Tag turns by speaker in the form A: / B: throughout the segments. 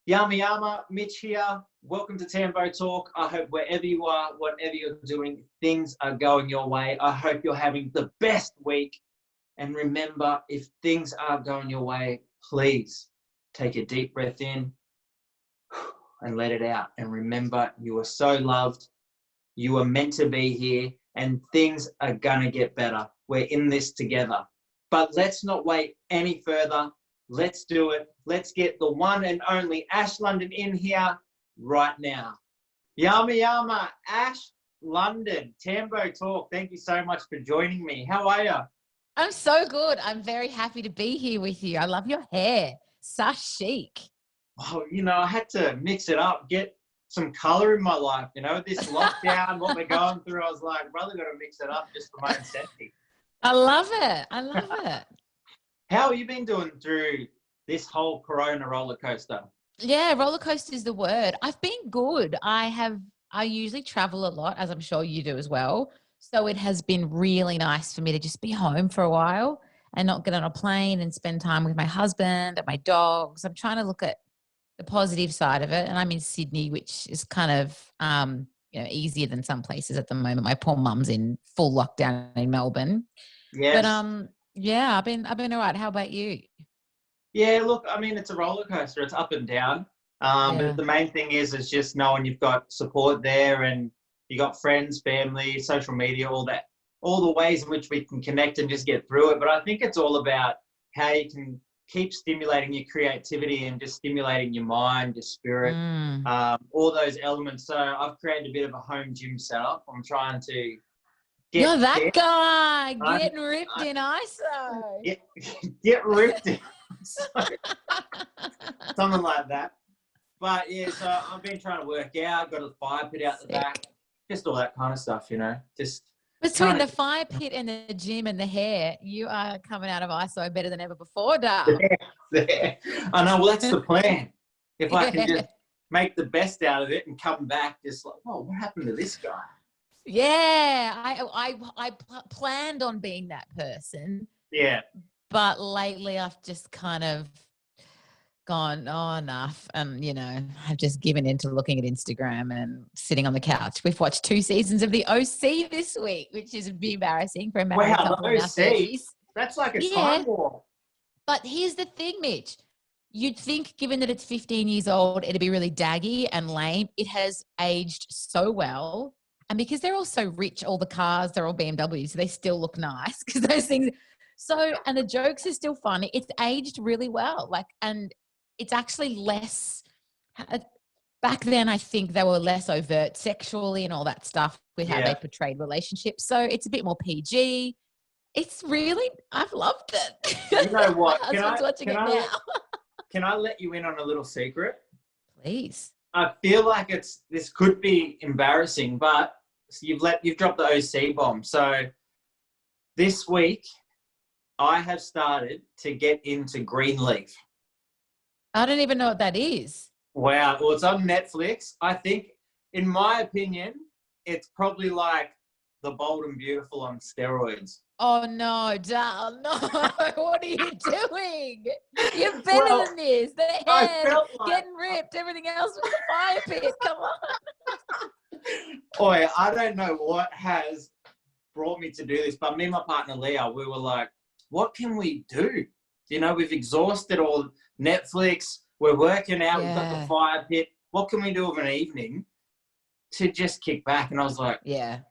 A: Yama Yama, Mitch here. Welcome to Tambo Talk. I hope wherever you are, whatever you're doing, things are going your way. I hope you're having the best week. And remember, if things are going your way, please take a deep breath in and let it out. And remember, you are so loved. You are meant to be here, and things are going to get better. We're in this together. But let's not wait any further. Let's do it. Let's get the one and only Ash London in here right now. Yama Yama, Ash London, Tambo Talk. Thank you so much for joining me. How are you?
B: I'm so good. I'm very happy to be here with you. I love your hair. So chic.
A: Oh, I had to mix it up, get some color in my life. This lockdown, what we're going through, I was like, brother, got to mix it up just for my incentive.
B: I love it. I love it.
A: How have you been doing through this whole Corona roller coaster?
B: Yeah, roller coaster is the word. I've been good. I usually travel a lot, as I'm sure you do as well. So it has been really nice for me to just be home for a while and not get on a plane and spend time with my husband and my dogs. I'm trying to look at the positive side of it. And I'm in Sydney, which is kind of, easier than some places at the moment. My poor mum's in full lockdown in Melbourne.
A: Yes.
B: But yeah, I've been all right. How about you?
A: Yeah, look, it's a roller coaster. It's up and down. But the main thing is just knowing you've got support there, and you got friends, family, social media, all that, all the ways in which we can connect and just get through it. But I think it's all about how you can keep stimulating your creativity and just stimulating your mind, your spirit, all those elements. So I've created a bit of a home gym setup. I'm trying to
B: You're that guy getting ripped in ISO.
A: Get ripped in ISO. Something like that. But yeah, so I've been trying to work out, got a fire pit out the back, just all that kind of stuff, just
B: between the fire pit and the gym and the hair, you are coming out of ISO better than ever before, Dale.
A: Yeah. I know, well, that's the plan. If I can just make the best out of it and come back just like, oh, what happened to this guy?
B: Yeah, I planned on being that person.
A: Yeah.
B: But lately I've just kind of gone, oh, enough. And, I've just given into looking at Instagram and sitting on the couch. We've watched 2 seasons of the OC this week, which is a bit embarrassing for a married couple in our 30s.
A: That's like a time war.
B: But here's the thing, Mitch. You'd think, given that it's 15 years old, it'd be really daggy and lame. It has aged so well. And because they're all so rich, all the cars, they're all BMWs, so they still look nice because those things. So, and the jokes are still funny. It's aged really well. And it's actually less, back then I think they were less overt sexually and all that stuff with how they portrayed relationships. So it's a bit more PG. It's really, I've loved it.
A: You know what?
B: Can
A: I let you in on a little secret?
B: Please.
A: I feel like this could be embarrassing, but you've dropped the OC bomb. So this week I have started to get into Greenleaf.
B: I don't even know what that is.
A: Wow. Well, it's on Netflix. I think, in my opinion, it's probably like The Bold and Beautiful on steroids.
B: Oh, no, Dal, no. What are you doing? You're better than this. The head, getting ripped, everything else was a fire pit. Come on.
A: Oi, I don't know what has brought me to do this, but me and my partner, Leah, we were like, what can we do? We've exhausted all Netflix. We're working out. We've got the fire pit. What can we do of an evening to just kick back? And I was like,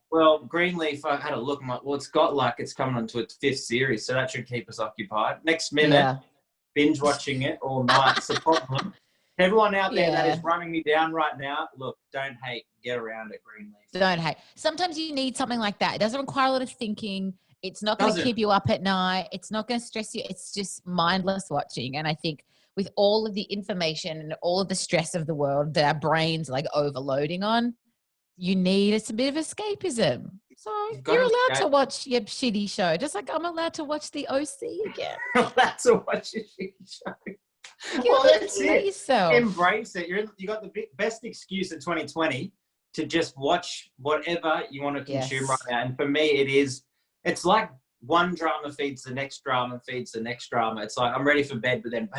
A: well, Greenleaf, I had a look. I'm like, well, it's coming on to its 5th series, so that should keep us occupied. Next minute, binge watching it all night. It's a problem. Everyone out there that is running me down right now, look, don't hate. Get around it, Greenleaf.
B: Don't hate. Sometimes you need something like that. It doesn't require a lot of thinking. It's not going to keep you up at night. It's not going to stress you. It's just mindless watching. And I think with all of the information and all of the stress of the world that our brains are overloading on, you need a bit of escapism. So you're allowed to watch your shitty show, just like I'm allowed to watch the OC again.
A: I'm allowed to watch your shitty show. Well, that's it. Yourself. Embrace it. You got the best excuse in 2020 to just watch whatever you want to consume right now. And for me, it's like one drama feeds the next drama feeds the next drama. It's like I'm ready for bed, but then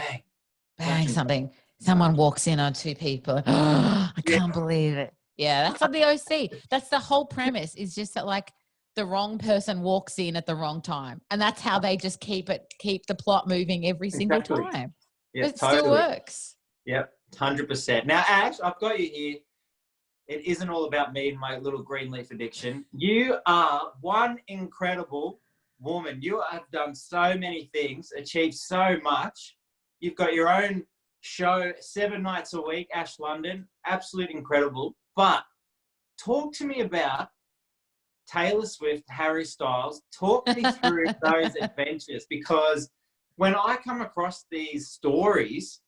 A: bang
B: something. Someone walks in on two people. Oh, I
A: Yeah.
B: can't believe it. Yeah, that's on the OC. That's the whole premise, is just that like the wrong person walks in at the wrong time. And that's how they just keep the plot moving every single
A: Exactly.
B: time.
A: Yeah,
B: It still works.
A: Yep, 100%. Now, Ash, I've got you here. It isn't all about me and my little green leaf addiction. You are one incredible woman. You have done so many things, achieved so much. You've got your own show 7 nights a week, Ash London. Absolutely incredible. But talk to me about Taylor Swift, Harry Styles. Talk me through those adventures, because when I come across these stories,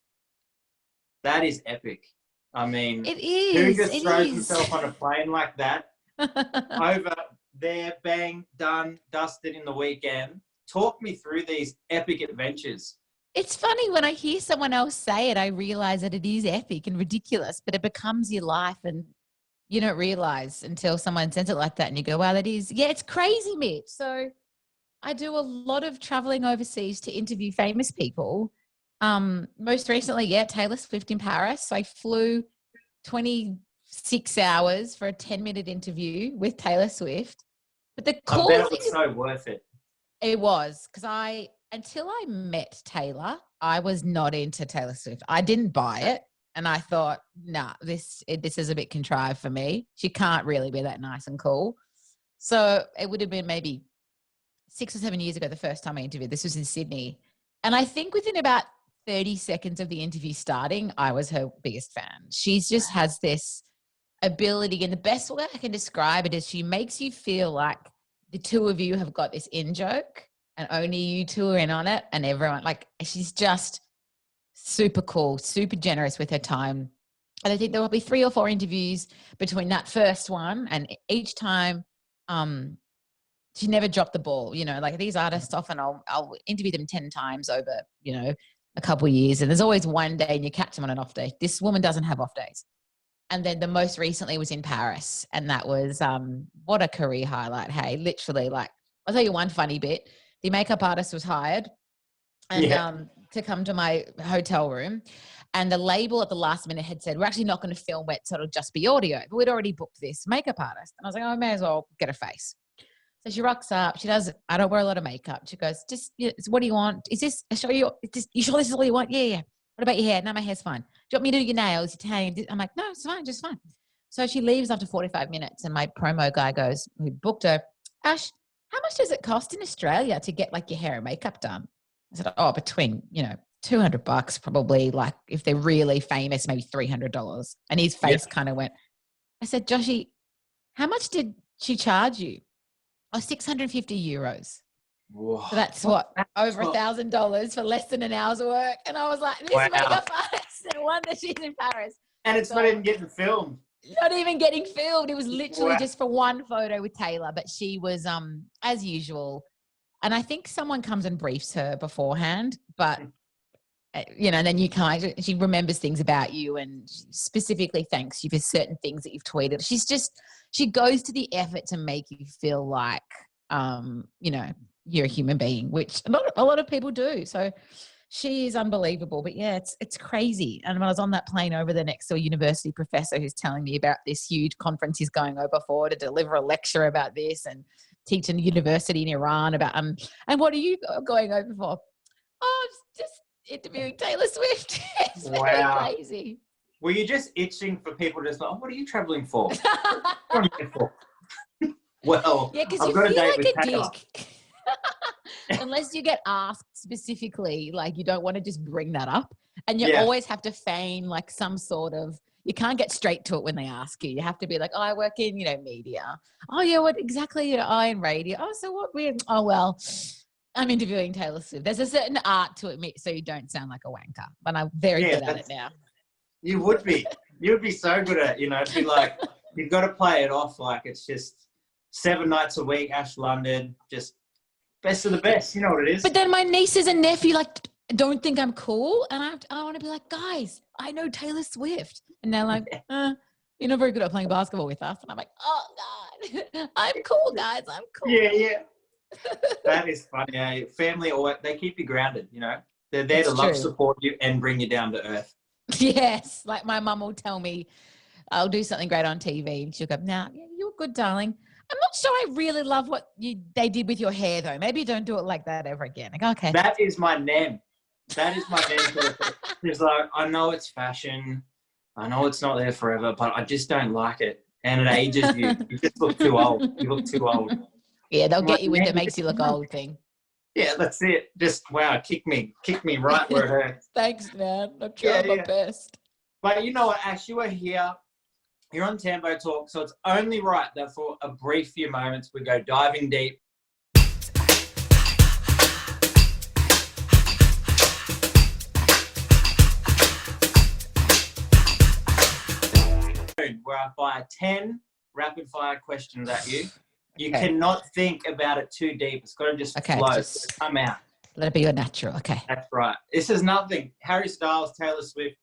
A: that is epic. I mean,
B: It is.
A: who just throws himself on a plane like that, over there, bang, done, dusted in the weekend? Talk me through these epic adventures.
B: It's funny when I hear someone else say it, I realize that it is epic and ridiculous, but it becomes your life and you don't realize until someone says it like that and you go, wow, that is, yeah, it's crazy, Mitch. So I do a lot of traveling overseas to interview famous people. Most recently, Taylor Swift in Paris. So I flew 26 hours for a 10-minute interview with Taylor Swift. But the cool
A: I bet it
B: thing
A: was so worth it.
B: It was, because until I met Taylor, I was not into Taylor Swift. I didn't buy it. And I thought, nah, this is a bit contrived for me. She can't really be that nice and cool. So it would have been maybe 6 or 7 years ago, the first time I interviewed. This was in Sydney. And I think within about 30 seconds of the interview starting, I was her biggest fan. She just has this ability, and the best way I can describe it is she makes you feel like the two of you have got this in joke and only you two are in on it, and everyone, like, she's just super cool, super generous with her time. And I think there will be 3 or 4 interviews between that first one, and each time she never dropped the ball. You know, like these artists often I'll interview them 10 times over, you know, a couple of years, and there's always one day and you catch them on an off day. This woman doesn't have off days. And then the most recently was in Paris, and that was what a career highlight. Hey, literally, like, I'll tell you one funny bit. The makeup artist was hired and to come to my hotel room, and the label at the last minute had said, we're actually not going to film it, so it'll just be audio. But we'd already booked this makeup artist. And I was like, oh, I may as well get a face. So she rocks up. She does, I don't wear a lot of makeup. She goes, just, what do you want? Is this, I show you, you sure this is all you want? Yeah. What about your hair? No, my hair's fine. Do you want me to do your nails, your tan? I'm like, no, it's fine, just fine. So she leaves after 45 minutes, and my promo guy goes, who booked her, Ash, how much does it cost in Australia to get like your hair and makeup done? I said, oh, between, $200 probably, like if they're really famous, maybe $300. And his face kind of went. I said, Joshy, how much did she charge you? Oh, 650 euros.
A: Whoa.
B: So that's what, over $1,000 for less than an hour's work. And I was like, this makeup artist, no wonder she's in Paris.
A: And it's not even getting filmed.
B: Not even getting filmed. It was literally just for one photo with Taylor. But she was, as usual. And I think someone comes and briefs her beforehand, but then you she remembers things about you and specifically thanks you for certain things that you've tweeted. She goes to the effort to make you feel like, you're a human being, which a lot of people do. So she is unbelievable. But yeah, it's crazy. And when I was on that plane over there next to a university professor who's telling me about this huge conference he's going over for to deliver a lecture about this and teach in a university in Iran about, and what are you going over for? Oh, just interviewing Taylor Swift. It's very crazy.
A: Were you just itching for people to just like, what are you traveling for? What are you here for? Well,
B: yeah, because you feel like a dick. Unless you get asked specifically, like you don't want to just bring that up. And you always have to feign like some sort of, you can't get straight to it when they ask you. You have to be like, oh, I work in, media. Oh yeah, what exactly? I in radio. Oh, so what weird? Oh, well, I'm interviewing Taylor Swift. There's a certain art to it so you don't sound like a wanker. But I'm very good at it now. You
A: would be. You would be so good at it, It'd be like, you've got to play it off like it's just 7 nights a week, Ash London, just best of the best. You know what it is.
B: But then my nieces and nephew don't think I'm cool. And I want to be like, guys, I know Taylor Swift. And they're like, you're not very good at playing basketball with us. And I'm like, oh, God, I'm cool, guys. I'm cool.
A: Yeah. That is funny. Family, they keep you grounded, They're there to love, support you, and bring you down to earth.
B: Yes. Like my mum will tell me I'll do something great on TV and she'll go, "Now, yeah, you're good, darling. I'm not sure I really love what they did with your hair though. Maybe don't do it like that ever again." I go, "Okay."
A: That is my nem. That is my nem. She's like, I know it's fashion. I know it's not there forever, but I just don't like it. And it ages you. You just look too old. You look too old.
B: Yeah, they'll get you with the makes you look old thing.
A: Yeah, that's it. Just, wow, kick me right where it hurts.
B: Thanks, man. I'm trying my best.
A: But you know what, Ash, you are here. You're on Tambo Talk, so it's only right that for a brief few moments we go diving deep. Where I fire 10 rapid fire questions at you. You cannot think about it too deep. It's got to just flow. Just come out.
B: Let it be your natural. Okay.
A: That's right. This is nothing. Harry Styles, Taylor Swift.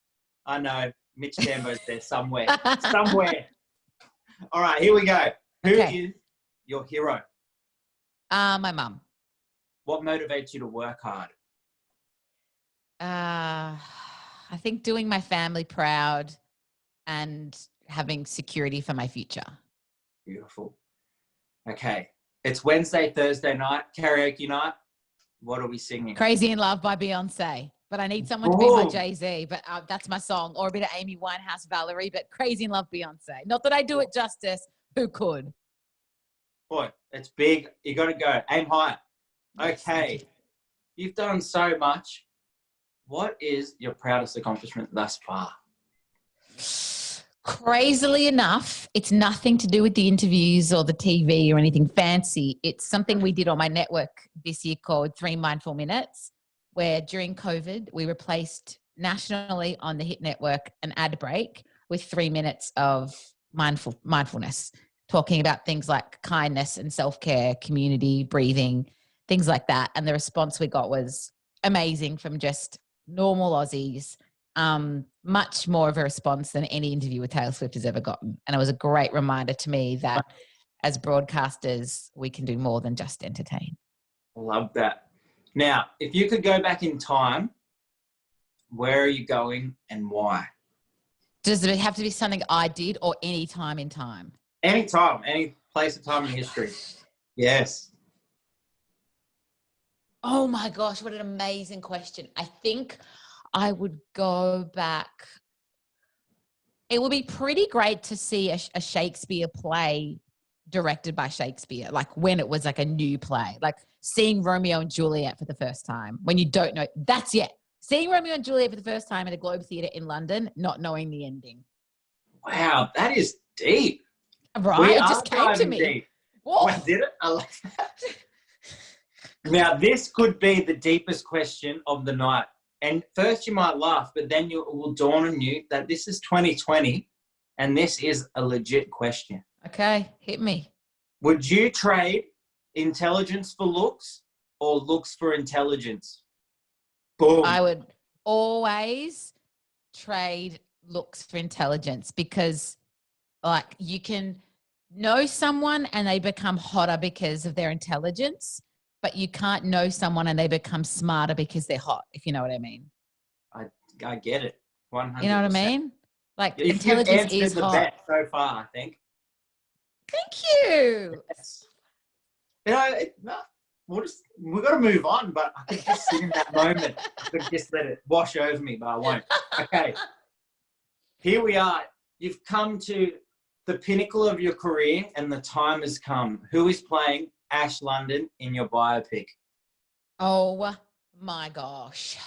A: I know. Mitch Tambo's there somewhere. Somewhere. All right, here we go. Who is your hero?
B: My mum.
A: What motivates you to work hard?
B: I think doing my family proud and having security for my future.
A: Beautiful. Okay. It's Wednesday, Thursday night, karaoke night. What are we singing?
B: Crazy in Love by Beyonce. But I need someone to be my Jay-Z, but that's my song. Or a bit of Amy Winehouse, Valerie, but Crazy in Love, Beyonce. Not that I do it justice. Who could?
A: Boy, it's big. You got to go. Aim high. Okay. You've done so much. What is your proudest accomplishment thus far?
B: Crazily enough, it's nothing to do with the interviews or the TV or anything fancy. It's something we did on my network this year called 3 Mindful Minutes, where during COVID, we replaced nationally on the Hit Network an ad break with 3 minutes of mindfulness, talking about things like kindness and self-care, community, breathing, things like that. And the response we got was amazing from just normal Aussies. Much more of a response than any interview with Taylor Swift has ever gotten. And it was a great reminder to me that as broadcasters, we can do more than just entertain.
A: Love that. Now, if you could go back in time, where are you going and why?
B: Does it have to be something I did or any time in time?
A: Any time, any place of time in history. Yes.
B: Oh my gosh, what an amazing question. I think I would go back. It would be pretty great to see a Shakespeare play directed by Shakespeare, like when it was like a new play, like seeing Romeo and Juliet for the first time when you don't know. That's seeing Romeo and Juliet for the first time at a Globe Theatre in London, not knowing the ending.
A: Wow, that is deep.
B: Right? It just came to me.
A: Deep. Wait, did it? I like that. Now, this could be the deepest question of the night. And first you might laugh, but then it will dawn on you that this is 2020 and this is a legit question.
B: Okay, hit me.
A: Would you trade intelligence for looks or looks for intelligence? Boom.
B: I would always trade looks for intelligence because like you can know someone and they become hotter because of their intelligence, but you can't know someone and they become smarter because they're hot, if you know what I mean.
A: I get it. 100%.
B: You know what I mean? Like
A: You've
B: intelligence is
A: the
B: hot.
A: best so far, I think.
B: Thank you.
A: Yes. You know, we've got to move on, but I could just sit in that moment. I could just let it wash over me, but I won't. Okay. Here we are. You've come to the pinnacle of your career and the time has come. Who is playing Ash London in your biopic?
B: Oh my gosh.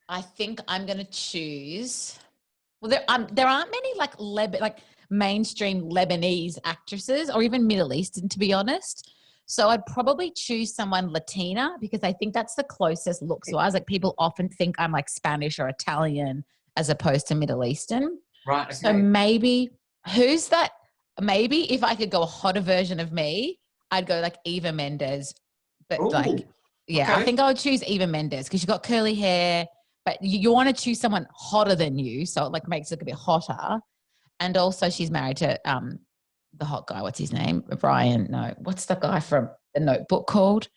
B: I think I'm going to choose. Well, there aren't many like mainstream Lebanese actresses or even Middle Eastern, to be honest. So I'd probably choose someone Latina because I think that's the closest looks-wise. Like people often think I'm like Spanish or Italian as opposed to Middle Eastern.
A: Right. Okay.
B: So maybe who's that? Maybe if I could go a hotter version of me, I'd go like Eva Mendes. But okay. I think I would choose Eva Mendes because she's got curly hair, but you want to choose someone hotter than you. So it like makes it look a bit hotter. And also she's married to the hot guy. What's his name? Brian. No. What's the guy from The Notebook called?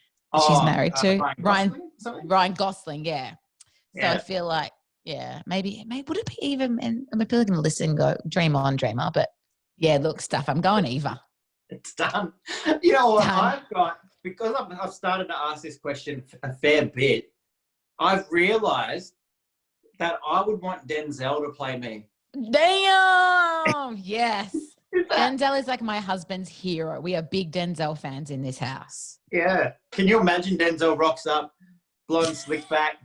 B: She's married to?
A: Ryan Gosling?
B: Ryan Gosling, yeah. So I feel like, maybe would it be even? And I'm people going to listen and go, dream on, dreamer. But yeah, look, stuff. I'm going Eva.
A: It's done. You know what?
B: Done.
A: I've got, because I've started to ask this question a fair bit, I've realised that I would want Denzel to play me.
B: Damn. Yes. Denzel is like my husband's hero. We are big Denzel fans in this house.
A: Yeah. Can you imagine Denzel rocks up, blonde, slick back,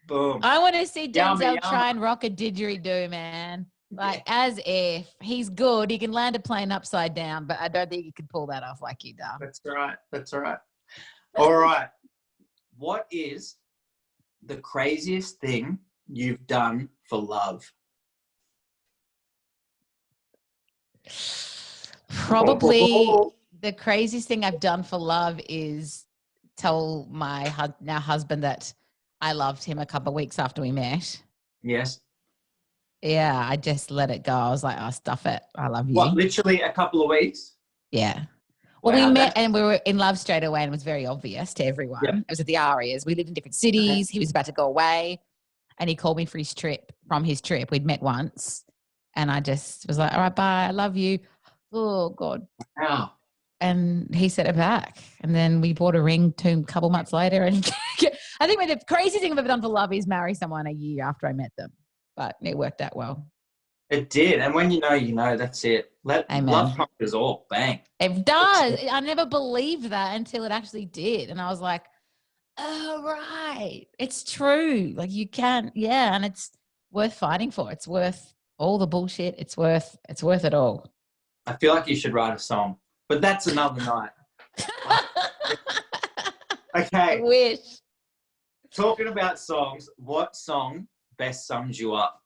A: boom.
B: I want to see Denzel
A: Yama,
B: try and rock a didgeridoo, man. Like, as if he's good, he can land a plane upside down, but I don't think he could pull that off like you do.
A: That's right. That's right. All right. What is the craziest thing you've done for love?
B: Probably the craziest thing I've done for love is tell my now husband that I loved him a couple of weeks after we met.
A: Yes.
B: Yeah, I just let it go. I was like, oh, stuff it. I love you.
A: What, literally a couple of weeks?
B: Yeah. Well,
A: Wow,
B: we met and we were in love straight away, and it was very obvious to everyone.
A: Yep.
B: It was at the Arias. We lived in different cities. He was about to go away, and he called me for his trip. From his trip, we'd met once, and I just was like, all right, bye. I love you. Oh, God.
A: Wow.
B: And he sent it back. And then we bought a ring a couple months later. And I think the craziest thing I've ever done for love is marry someone a year after I met them. But it worked out well.
A: It did. And when you know, that's it.
B: Amen.
A: Love conquers all. Bang.
B: It does. I never believed that until it actually did. And I was like, oh, right. It's true. Like you can, yeah. And it's worth fighting for. It's worth all the bullshit. It's worth it all.
A: I feel like you should write a song, but that's another night. Okay.
B: I wish.
A: Talking about songs, what song best sums you up?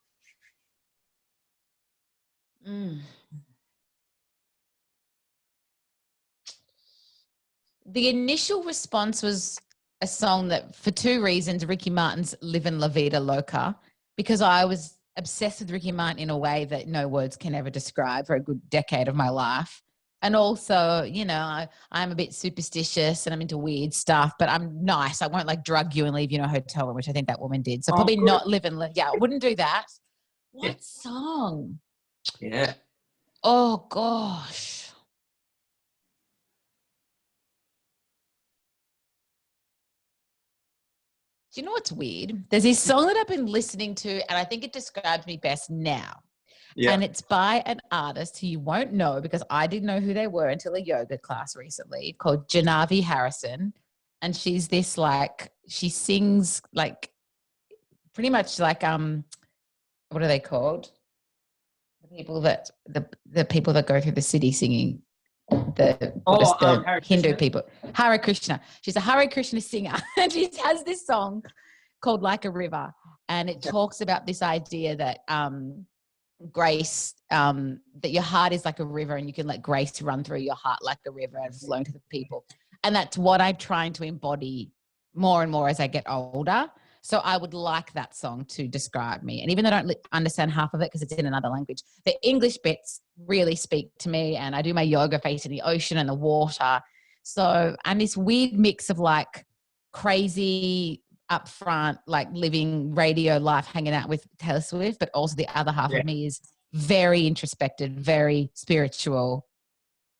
B: The initial response was a song that, for two reasons, Ricky Martin's Livin' La Vida Loca, because I was obsessed with Ricky Martin in a way that no words can ever describe for a good decade of my life. And also, you know, I'm a bit superstitious and I'm into weird stuff, but I'm nice. I won't like drug you and leave you in a hotel room, which I think that woman did. So probably not I wouldn't do that. What song?
A: Yeah.
B: Oh, gosh. Do you know what's weird? There's this song that I've been listening to, and I think it describes me best now. Yeah. And it's by an artist who you won't know, because I didn't know who they were until a yoga class recently, called Janavi Harrison. And she's this she sings pretty much what are they called? The people that go through the city singing. The Hindu people. Hare Krishna. She's a Hare Krishna singer, and she has this song called Like a River, and it talks about this idea that grace, that your heart is like a river, and you can let grace run through your heart like a river and flow to the people. And that's what I'm trying to embody more and more as I get older. So I would like that song to describe me. And even though I don't understand half of it because it's in another language, the English bits really speak to me. And I do my yoga facing the ocean and the water. So I'm this weird mix of crazy upfront, living radio life, hanging out with Taylor Swift, but also the other half of me is very introspective, very spiritual.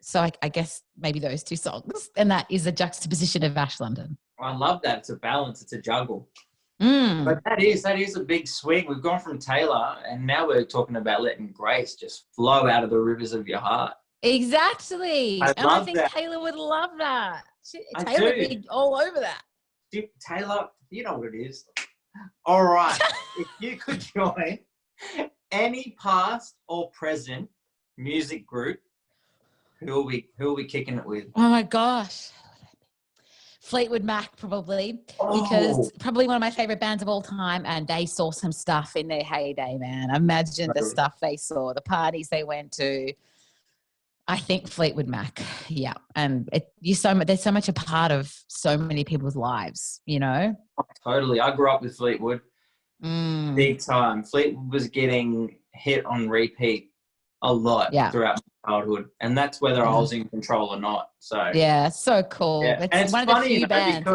B: So I guess maybe those two songs. And that is a juxtaposition of Ash London.
A: I love that. It's a balance. It's a juggle. But that is a big swing. We've gone from Taylor, and now we're talking about letting grace just flow out of the rivers of your heart.
B: Exactly.
A: I think
B: Taylor would love that. Taylor would be all over that.
A: Taylor, you know what it is. All right. If you could join any past or present music group, who are we kicking it with?
B: Oh my gosh. Fleetwood Mac, probably, because probably one of my favorite bands of all time, and they saw some stuff in their heyday, man. Imagine the stuff they saw, the parties they went to. I think Fleetwood Mac, yeah. And there's so much a part of so many people's lives, you know?
A: Totally. I grew up with Fleetwood big time. Fleetwood was getting hit on repeat a lot throughout my childhood, and that's whether I was in control or not. So
B: yeah, so cool.
A: Yeah.
B: It's one of the few bands.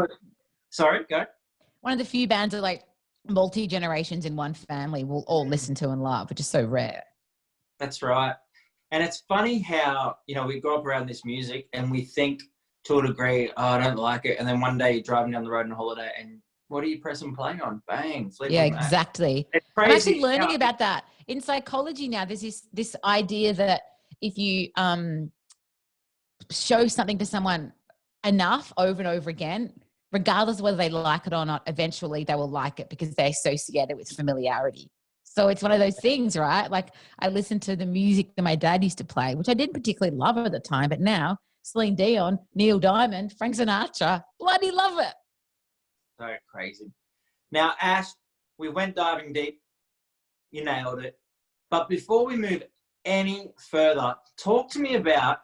A: Sorry, go.
B: One of the few bands that multi-generations in one family will all listen to and love, which is so rare.
A: That's right. And it's funny how, we grow up around this music and we think to a degree, oh, I don't like it. And then one day you're driving down the road on holiday and what are you pressing play on? Bang.
B: Yeah, exactly.
A: It's
B: I'm
A: crazy.
B: actually learning about that. In psychology now, there's this idea that if you show something to someone enough over and over again, regardless of whether they like it or not, eventually they will like it because they associate it with familiarity. So it's one of those things, right? Like I listened to the music that my dad used to play, which I didn't particularly love at the time, but now Celine Dion, Neil Diamond, Frank Sinatra, bloody love it.
A: So crazy. Now, Ash, we went diving deep. You nailed it. But before we move any further, talk to me about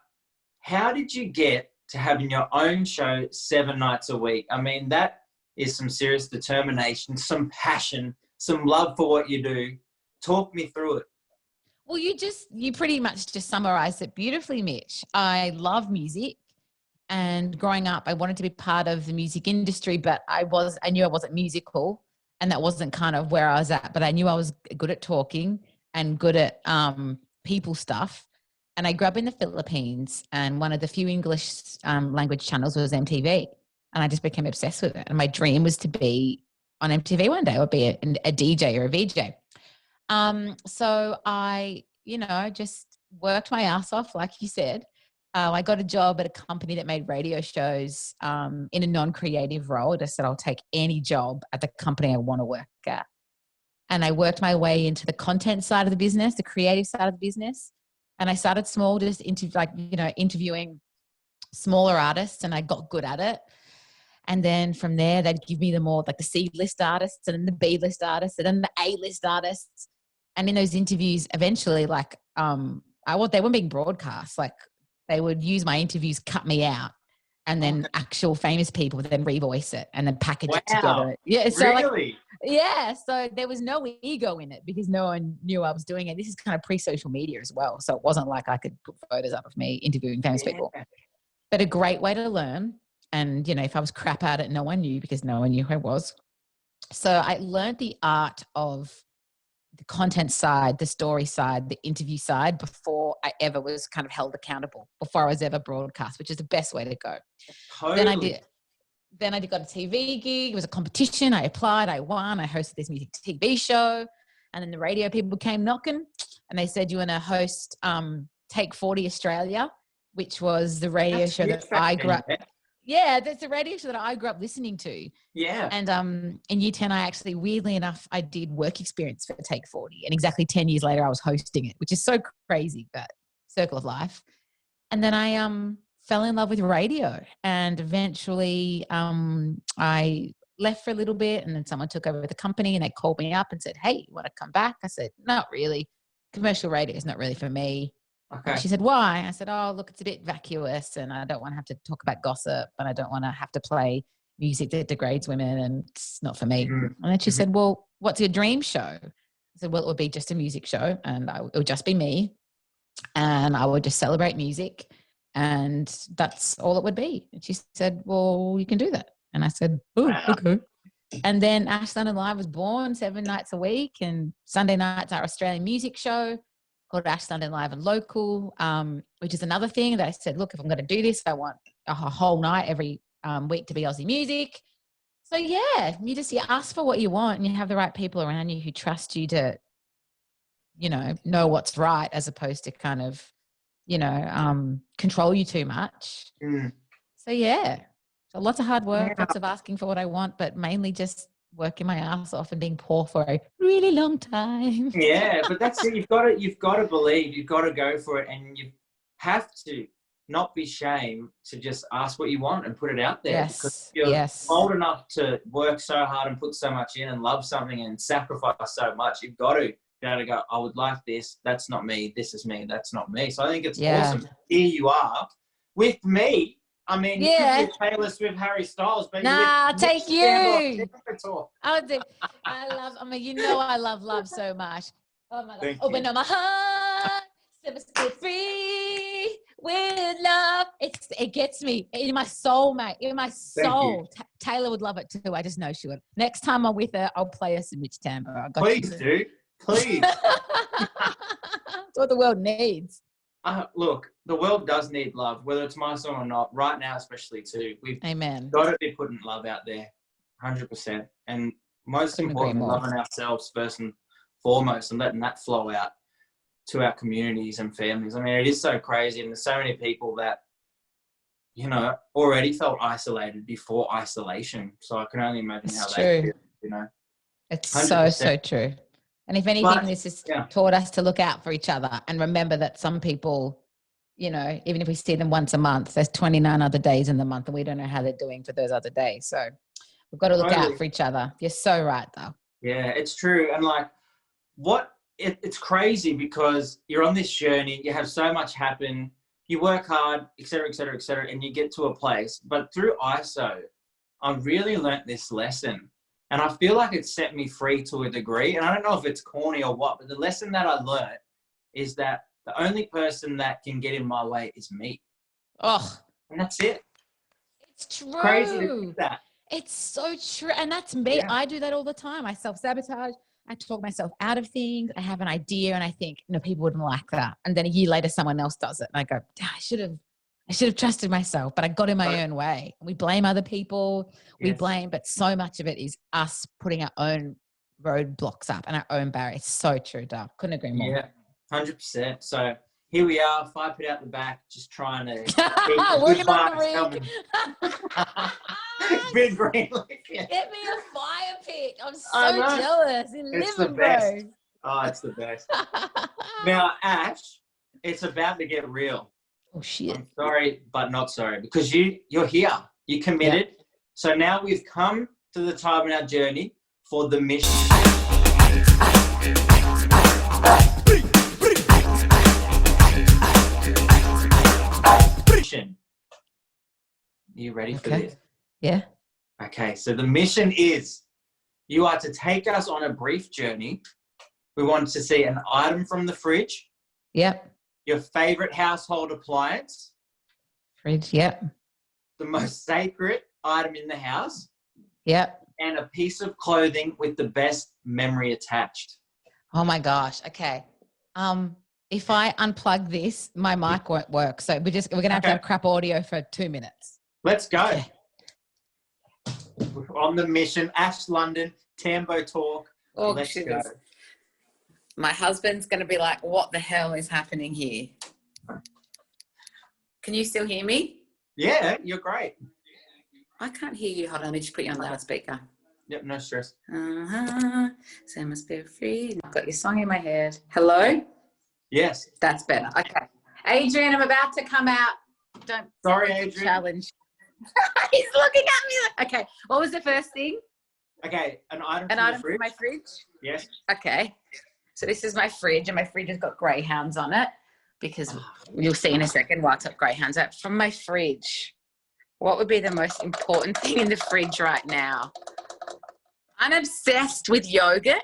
A: how did you get to having your own show 7 nights a week? I mean, that is some serious determination, some passion, some love for what you do. Talk me through it.
B: Well, you pretty much just summarized it beautifully, Mitch. I love music. And growing up, I wanted to be part of the music industry, but I knew I wasn't musical and that wasn't kind of where I was at, but I knew I was good at talking and good at people stuff. And I grew up in the Philippines and one of the few English language channels was MTV and I just became obsessed with it. And my dream was to be on MTV one day or be a DJ or a VJ. So I, just worked my ass off, like you said. I got a job at a company that made radio shows in a non-creative role. I just said, I'll take any job at the company I want to work at. And I worked my way into the content side of the business, the creative side of the business. And I started small, just interviewing smaller artists, and I got good at it. And then from there, they'd give me the more like the C-list artists and then the B-list artists and then the A-list artists. And in those interviews, eventually, they weren't being broadcast. Like they would use my interviews, cut me out, and then actual famous people would then revoice it and then package it together. Yeah, so
A: really?
B: So there was no ego in it because no one knew I was doing it. This is kind of pre-social media as well. So it wasn't like I could put photos up of me interviewing famous people. But a great way to learn. And, if I was crap at it, no one knew because no one knew who I was. So I learned the art of the content side, the story side, the interview side before I ever was kind of held accountable, before I was ever broadcast, which is the best way to go.
A: Totally.
B: Then I got a TV gig. It was a competition. I applied. I won. I hosted this music TV show. And then the radio people came knocking and they said, you want to host Take 40 Australia, which was the radio show that I grew up. Yeah, that's the radio show that I grew up listening to.
A: Yeah.
B: And in year 10, weirdly enough, I did work experience for Take 40. And exactly 10 years later, I was hosting it, which is so crazy, but circle of life. And then I fell in love with radio. And eventually I left for a little bit. And then someone took over the company and they called me up and said, hey, you want to come back? I said, not really. Commercial radio is not really for me. Okay. She said, why? I said, oh, look, it's a bit vacuous and I don't want to have to talk about gossip and I don't want to have to play music that degrades women and it's not for me. Mm-hmm. And then she said, well, what's your dream show? I said, well, it would be just a music show and it would just be me and I would just celebrate music and that's all it would be. And she said, well, you can do that. And I said, oh, okay. And then Ash London Live was born 7 nights a week and Sunday nights our Australian music show called Ash London Live and Local, which is another thing that I said, look, if I'm going to do this, I want a whole night every week to be Aussie music. So yeah, you ask for what you want and you have the right people around you who trust you to, know what's right as opposed to kind of, control you too much. Mm. So yeah, so lots of hard work, lots of asking for what I want, but mainly just working my ass off and being poor for a really long time.
A: Yeah, but that's it. You've got to believe, you've got to go for it, and you have to not be ashamed to just ask what you want and put it out there.
B: Yes.
A: Because you're old enough to work so hard and put so much in and love something and sacrifice so much. You've got to be able to go, I would like this. That's not me. This is me. That's not me. So I think it's awesome. Here you are with me. I mean, you could be Taylor Swift, Harry Styles, but
B: I'll take you. I love, I love love so much. Oh my God. Open up my heart, Set us free with love. It gets me in my soul, mate. In my soul. Taylor would love it too. I just know she would. Next time I'm with her, I'll play her some Mitch Tambo.
A: Please do. Please.
B: That's what the world needs.
A: Look, the world does need love, whether it's my song or not. Right now, especially too. We've
B: Amen.
A: got to be putting love out there, 100%. And most importantly, loving ourselves first and foremost, and letting that flow out to our communities and families. I mean, it is so crazy, and there's so many people that, you know, already felt isolated before isolation. So I can only imagine how they feel, you know.
B: It's
A: 100%.
B: so true. And if anything, this has taught us to look out for each other and remember that some people, you know, even if we see them once a month, there's 29 other days in the month and we don't know how they're doing for those other days. So we've got to look out for each other. You're so right, though. Yeah,
A: it's true. And like, it's crazy because you're on this journey, you have so much happen, you work hard, et cetera, and you get to a place. But through ISO, I really learnt this lesson. And I feel like it set me free to a degree. And I don't know if it's corny or what, but the lesson that I learned is that the only person that can get in my way is me.
B: Oh.
A: And that's it.
B: It's true.
A: Crazy to think that.
B: It's so true. And that's me. Yeah. I do that all the time. I self-sabotage. I talk myself out of things. I have an idea and I think, no, people wouldn't like that. And then a year later, someone else does it. And I go, I should have trusted myself, but I got in my own way. We blame other people. We blame, but so much of it is us putting our own roadblocks up and our own barriers. It's so true, Doug. Couldn't agree more.
A: Yeah, 100%. So here we are, 5 feet out the back, just trying to
B: working on the rig.
A: Big green.
B: Yeah. Get me a fire pit. I'm so jealous.
A: It's the best. Oh, it's the best. Now, Ash, it's about to get real.
B: Oh, shit.
A: I'm sorry, but not sorry, because you're here. You committed. Yeah. So now we've come to the time in our journey for the mission. Are you ready for this?
B: Yeah.
A: Okay, so the mission is you are to take us on a brief journey. We want to see an item from the fridge.
B: Yep.
A: Your favorite household appliance.
B: Fridge, yep.
A: The most sacred item in the house.
B: Yep.
A: And a piece of clothing with the best memory attached.
B: Oh my gosh. Okay. If I unplug this, my mic won't work. So we're going to have crap audio for 2 minutes.
A: Let's go. Okay. We're on the mission. Ash London, Tambo Talk.
C: Oh,
A: let's go.
C: My husband's going to be like, what the hell is happening here? Can you still hear me?
A: Yeah, you're great.
C: I can't hear you. Hold on, let me just put you on loudspeaker.
A: Yep, no stress.
C: So I must be free. I've got your song in my head. Hello?
A: Yes.
C: That's better. Okay. Adrian, I'm about to come out.
A: Sorry, Adrian.
C: Challenge. He's looking at me. Okay. What was the first thing?
A: Okay, an item
C: from my fridge?
A: Yes.
C: Okay. So this is my fridge, and my fridge has got greyhounds on it because you'll see in a second why it's got greyhounds out. From my fridge, what would be the most important thing in the fridge right now? I'm obsessed with yogurt.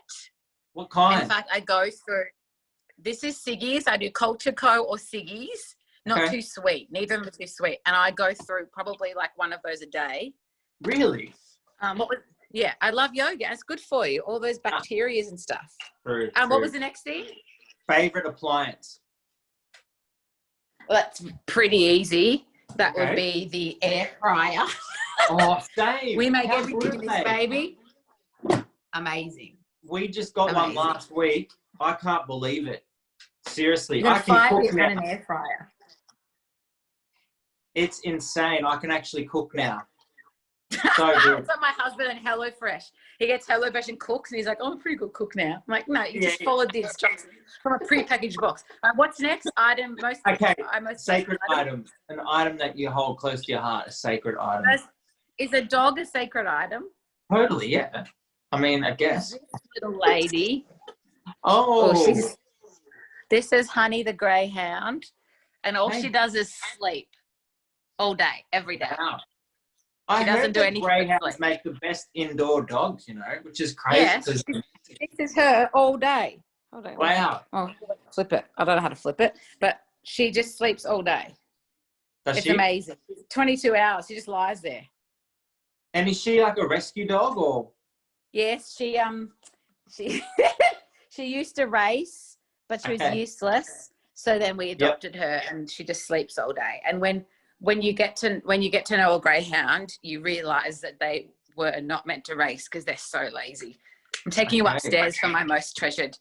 A: What kind?
C: In fact, I go through, this is Siggy's. I do Culture Co or Siggy's. Not too sweet. Neither of them are too sweet. And I go through probably like one of those a day.
A: Really?
C: Yeah, I love yogurt. It's good for you. All those bacteria and stuff.
A: True.
C: What was the next thing?
A: Favorite appliance.
C: Well, that's pretty easy. That would be the air fryer.
A: Oh, same.
C: We make everything in this baby. Amazing.
A: We just got one last week. I can't believe it. Seriously.
C: I can cook now. An air fryer.
A: It's insane. I can actually cook now. So good.
C: It's like my husband and HelloFresh. He gets HelloFresh and cooks, and he's like, "Oh, I'm a pretty good cook now." I'm like, "No, you just followed the instructions from a pre-packaged box." What's next? Item
A: sacred item. An item that you hold close to your heart. A sacred item.
C: Is a dog a sacred item?
A: Totally, yeah. I mean, I guess.
C: This little lady.
A: Oh.
C: This is Honey the Greyhound, and all she does is sleep all day, every day.
A: Wow.
C: She doesn't do anything.
A: Greyhounds make the best indoor dogs, you know, which is crazy.
C: Yes, this is her all day. Hold on.
A: Wow.
C: Oh, flip it. I don't know how to flip it, but she just sleeps all day. It's amazing. 22 hours. She just lies there.
A: And is she like a rescue dog or?
C: Yes, she she used to race, but she was useless. So then we adopted her, and she just sleeps all day. And when you get to know a greyhound, you realise that they were not meant to race because they're so lazy. I'm taking you upstairs for my most treasured,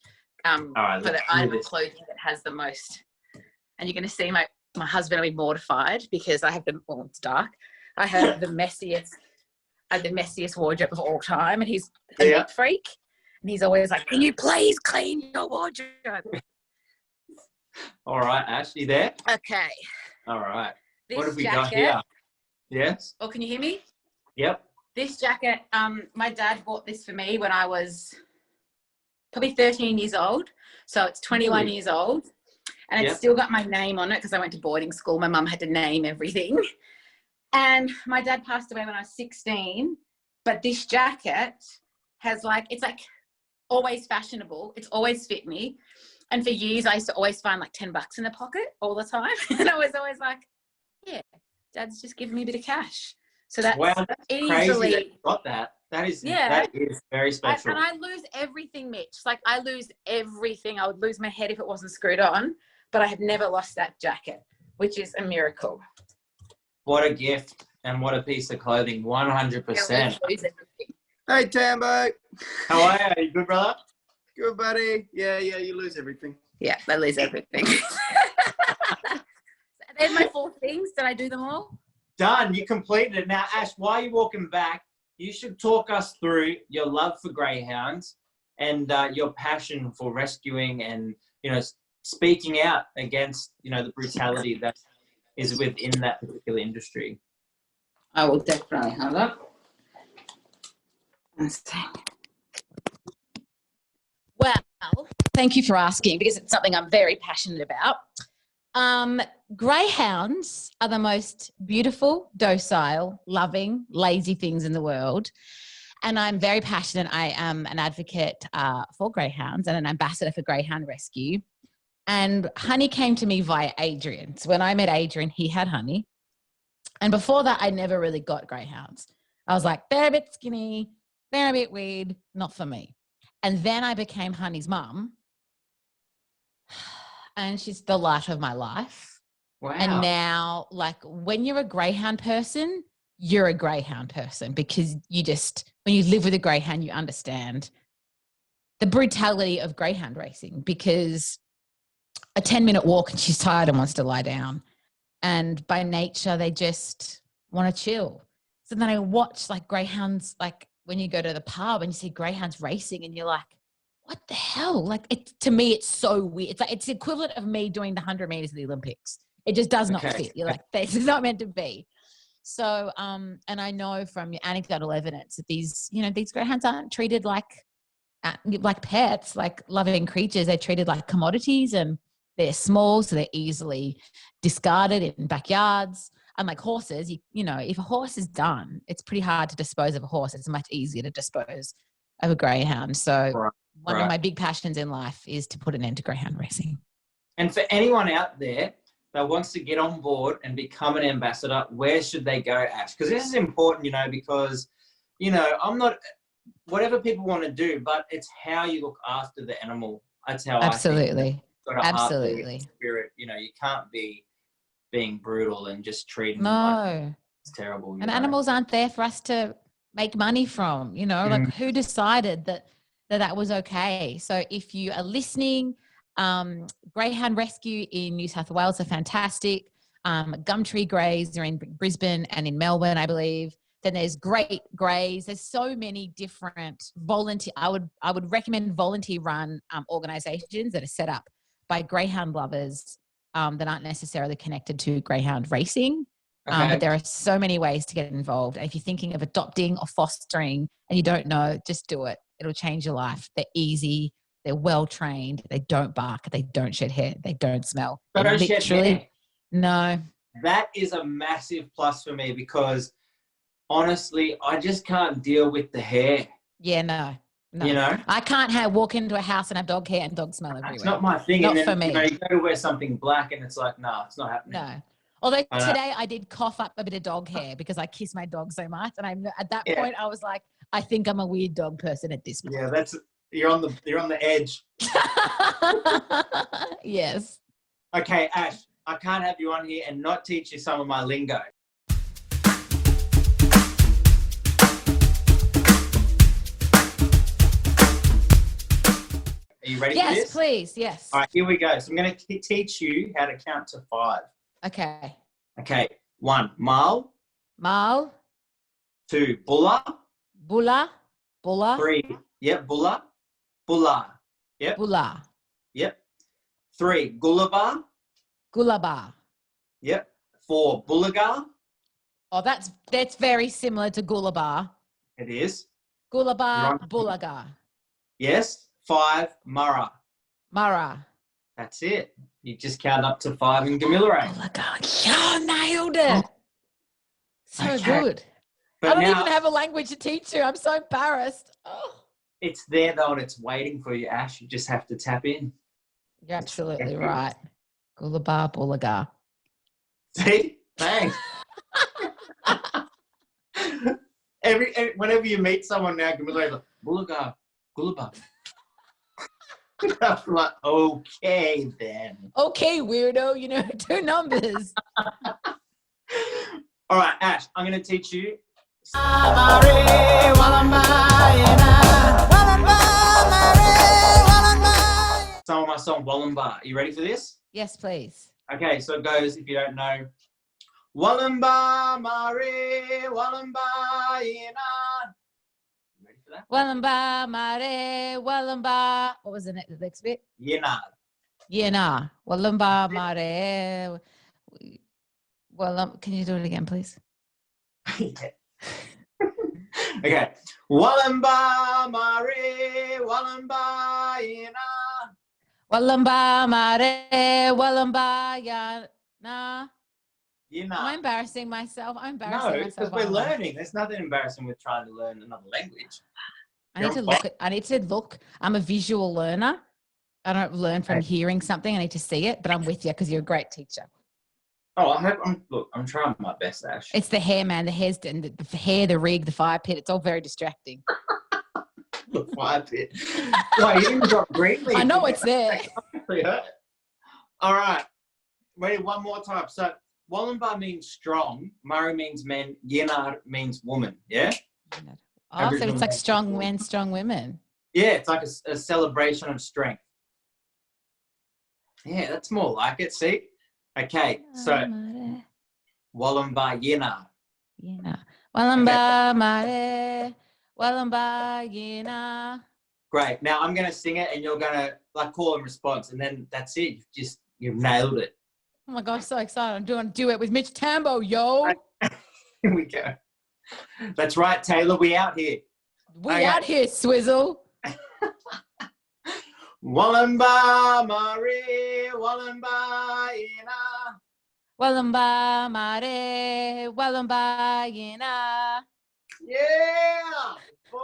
C: for the item of clothing that has the most. And you're going to see my husband will be mortified because I have it's dark. I have the messiest wardrobe of all time, and he's a neat freak. And he's always like, "Can you please clean your wardrobe?"
A: All right, Ash, you there?
C: Okay.
A: All right.
C: This
A: what have we
C: jacket,
A: got here? Yes?
C: Oh, can you hear me?
A: Yep.
C: This jacket, my dad bought this for me when I was probably 13 years old. So it's 21 years old. And it's still got my name on it because I went to boarding school. My mum had to name everything. And my dad passed away when I was 16. But this jacket has it's always fashionable. It's always fit me. And for years, I used to always find like $10 in the pocket all the time. And I was always like, yeah, Dad's just giving me a bit of cash. So that's
A: crazy that you got that. That is very special.
C: And I lose everything, Mitch. Like I lose everything. I would lose my head if it wasn't screwed on. But I have never lost that jacket, which is a miracle.
A: What a gift and what a piece of clothing. 100%.
D: Hey, Tambo.
A: How are you? Are you good, brother?
D: Good, buddy. Yeah, you lose everything.
C: Yeah, I lose everything. There's my 4 things. Did I do them all?
A: Done. You completed it. Now, Ash, while you're walking back, you should talk us through your love for greyhounds and your passion for rescuing and, speaking out against, the brutality that is within that particular industry.
C: I will definitely have that. Well, thank you for asking because it's something I'm very passionate about. Greyhounds are the most beautiful, docile, loving, lazy things in the world. And I'm very passionate. I am an advocate for greyhounds and an ambassador for Greyhound Rescue. And Honey came to me via Adrian. So when I met Adrian, he had Honey. And before that, I never really got greyhounds. I was like, they're a bit skinny, they're a bit weird, not for me. And then I became Honey's mum. And she's the light of my life.
A: Wow.
C: And now, when you're a greyhound person, you're a greyhound person because when you live with a greyhound, you understand the brutality of greyhound racing because a 10-minute walk and she's tired and wants to lie down. And by nature, they just want to chill. So then I watch greyhounds, when you go to the pub and you see greyhounds racing and you're like, what the hell? To me, it's so weird. It's the equivalent of me doing the 100 meters of the Olympics. It just does not fit. You're like, this is not meant to be. So, and I know from anecdotal evidence that these greyhounds aren't treated like pets, like loving creatures. They're treated like commodities and they're small, so they're easily discarded in backyards. Unlike horses, if a horse is done, it's pretty hard to dispose of a horse. It's much easier to dispose of a greyhound. So one of my big passions in life is to put an end to greyhound racing.
A: And for anyone out there that wants to get on board and become an ambassador, where should they go, Ash? Because this is important, because, I'm not, whatever people want to do, but it's how you look after the animal. That's how
C: Absolutely.
A: Absolutely. Spirit, you can't be being brutal and just treating them like it's terrible.
C: And animals aren't there for us to make money from, who decided that was okay? So if you are listening, Greyhound Rescue in New South Wales are fantastic. Gumtree Greys are in Brisbane and in Melbourne, I believe. Then there's Great Greys. There's so many different I would recommend volunteer-run organisations that are set up by greyhound lovers that aren't necessarily connected to greyhound racing. But there are so many ways to get involved. And if you're thinking of adopting or fostering and you don't know, just do it. It'll change your life. They're easy. They're well-trained. They don't bark. They don't shed hair. They don't smell.
A: They don't shed hair?
C: No.
A: That is a massive plus for me because honestly, I just can't deal with the hair.
C: Yeah, no.
B: No.
A: You know?
B: I can't walk into a house and have dog hair and dog smell everywhere.
A: It's not my thing.
B: Not
A: and then,
B: for me.
A: You know, you go to wear something black and it's like, nah, it's not happening.
B: No. Although
A: I know.
B: today I did cough up a bit of dog hair because I kiss my dog so much. And at that
A: Yeah.
B: point I was like, I think I'm a weird dog person at this point.
A: Yeah, you're on the edge.
B: Yes.
A: Okay, Ash, I can't have you on here and not teach you some of my lingo. Are you ready for this?
B: Yes, please. Yes.
A: All right, here we go. So I'm going to teach you how to count to 5.
B: Okay.
A: Okay, 1, mal.
B: Mal,
A: 2, bulla.
B: bulla,
A: 3, yep, bulla. Bulla. Yep,
B: bulla,
A: yep. 3, gullibar.
B: gulaba.
A: Yep. 4, bullagar.
B: Oh, that's very similar to gulabar.
A: It is.
B: Gulabar,
A: Right.
B: bullagar.
A: Yes. 5, mara.
B: Mara.
A: That's it. You just count up to 5 and Gamillarate.
B: Bullagar. Yeah, nailed it. So
A: Okay.
B: good.
A: But
B: I don't
A: now
B: even have a language to teach you. I'm so embarrassed. Oh.
A: it's there though and it's waiting for you, Ash. You just have to tap in.
B: You're absolutely right. Gulabar, bullagar.
A: See? Thanks. Whenever you meet someone now, Gamillarate, like, bullagar, gullibar. I'm like, okay then.
B: Okay, weirdo. You know, 2 numbers.
A: All right, Ash, I'm going to teach you some of my song Wallenberg. Are you ready for this?
B: Yes, please.
A: Okay, so it goes, if you don't know, Wallenberg, Mare, Wallenberg, Ina. You ready for that?
B: Wallenbar, mare, Wallenbar. What was the next bit?
A: Yina.
B: Yena. Wallenbar, mare. Can you do it again, please?
A: Okay. Wallenberg, Mare, Wallenberg, Ina.
B: Wallenbar, mare, Wallenbar, yana.
A: Yina.
B: Am I embarrassing myself? I'm embarrassing
A: No,
B: myself.
A: because we're
B: aren't I?
A: learning. There's nothing embarrassing with trying to learn another language.
B: I need to look. I'm a visual learner. I don't learn from hearing something. I need to see it, but I'm with you because you're a great teacher.
A: Oh, I'm trying my best, Ash.
B: It's the hair, man. The hair's and the hair, the rig, the fire pit. It's all very distracting.
A: The fire pit. Well, you even got green leaf.
B: I know it's there.
A: All right. Ready? One more time. So Wallenbar means strong. Murray means men. Yenar means woman. Yeah?
B: Oh, so it's like strong men, strong women.
A: Yeah, it's like a celebration of strength. Yeah, that's more like it. See? Okay, so Wallenbar Yenar.
B: Yeah. Wallenbar, mare, Wallenbar, Yenar.
A: Great. Now I'm going to sing it and you're going to like call and response and then that's it. You've nailed it.
B: Oh my gosh, so excited. I'm doing duet with Mitch Tambo, yo.
A: Here we go. That's right, Taylor. We out here.
B: We out here, Swizzle.
A: Wallenbar, Marie, Wallenbar, Ina.
B: Wallenbar, mare, Wallenbar, Yenar.
A: Yeah.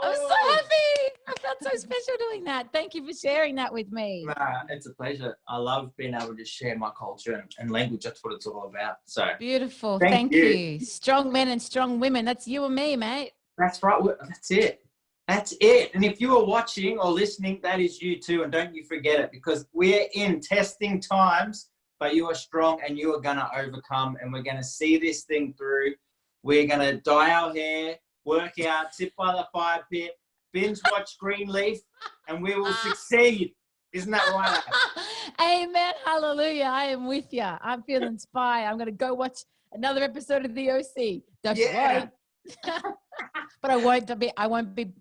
B: I'm so happy. I felt so special doing that. Thank you for sharing that with me.
A: Nah, it's a pleasure. I love being able to share my culture and language. That's what it's all about. So
B: Beautiful.
A: Thank
B: Thank
A: you.
B: you. Strong men and strong women. That's you and me, mate.
A: that's right. That's it. That's it. And if you are watching or listening, that is you too. And don't you forget it because we're in testing times, but you are strong and you are going to overcome. And we're going to see this thing through. We're going to dye our hair, work out, sit by the fire pit, binge watch Greenleaf, and we will succeed. Isn't that right?
B: Amen. Hallelujah. I am with you. I'm feeling inspired. I'm going to go watch another episode of the OC. That's
A: Yeah.
B: right. But I won't be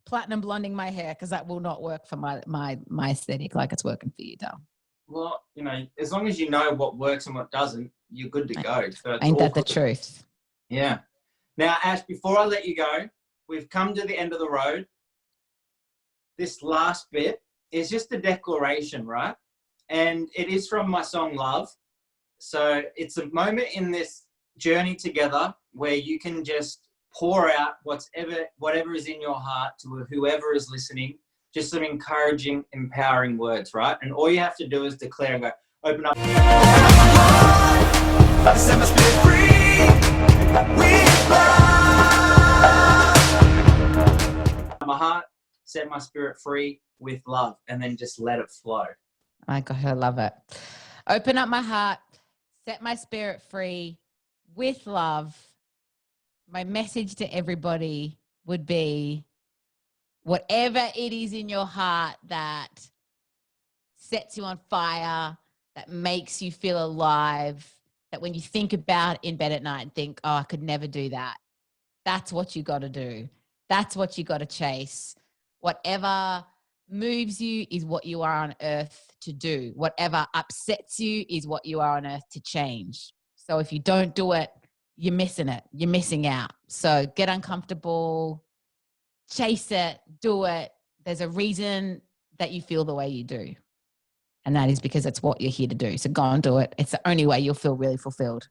B: platinum blonding my hair because that will not work for my aesthetic like it's working for you, Dal.
A: Well, you know, as long as you know what works and what doesn't, you're good to go. So it's
B: Ain't
A: all
B: that the
A: good.
B: truth?
A: Yeah. Now, Ash, before I let you go, we've come to the end of the road. This last bit is just a declaration, right? And it is from my song Love. So it's a moment in this journey together where you can just pour out whatever is in your heart to whoever is listening, just some encouraging, empowering words, right? And all you have to do is declare and go, open up.
E: Set my spirit free with
A: My heart, set my spirit free with love, and then just let it flow.
B: My God, I love it. Open up my heart, set my spirit free with love. My message to everybody would be whatever it is in your heart that sets you on fire, that makes you feel alive, that when you think about in bed at night and think, oh, I could never do that. That's what you got to do. That's what you got to chase. Whatever moves you is what you are on earth to do. Whatever upsets you is what you are on earth to change. So if you don't do it, you're missing it. You're missing out. So get uncomfortable, chase it, do it. There's a reason that you feel the way you do. And that is because it's what you're here to do. So go and do it. It's the only way you'll feel really fulfilled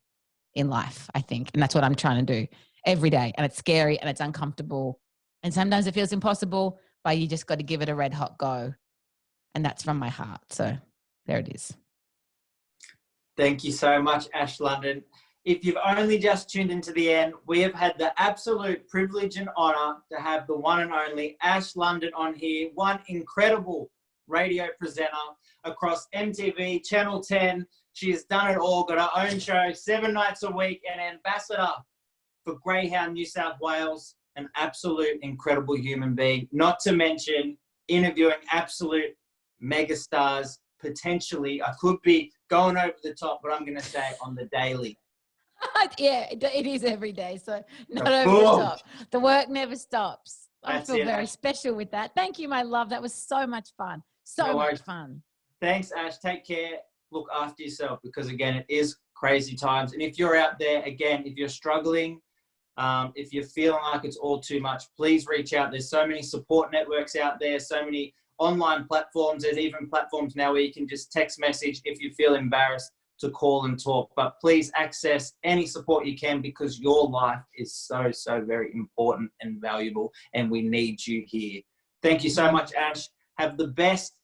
B: in life, I think. And that's what I'm trying to do every day. And it's scary and it's uncomfortable. And sometimes it feels impossible, but you just got to give it a red hot go. And that's from my heart. So there it is.
A: Thank you so much, Ash London. If you've only just tuned into the end, we have had the absolute privilege and honor to have the one and only Ash London on here, one incredible radio presenter across MTV, Channel 10. She has done it all, got her own show 7 nights a week, and ambassador for Greyhound New South Wales, an absolute incredible human being, not to mention interviewing absolute megastars, potentially. I could be going over the top, but I'm going to say on the daily.
B: Yeah, it is every day. So not over the top. The work never stops. I feel very special with that. Thank you, my love. That was so much fun. So much fun.
A: Thanks, Ash. Take care. Look after yourself because, again, it is crazy times. And if you're out there, again, if you're struggling, if you're feeling like it's all too much, please reach out. There's so many support networks out there, so many online platforms. There's even platforms now where you can just text message if you feel embarrassed to call and talk. But please access any support you can because your life is so, so very important and valuable, and we need you here. Thank you so much, Ash. Have the best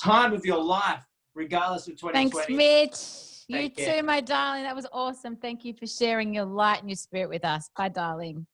A: time of your life, regardless of 2020.
B: Thanks, Mitch.
A: Take
B: You
A: care.
B: too, my darling. That was awesome. Thank you for sharing your light and your spirit with us. Bye, darling.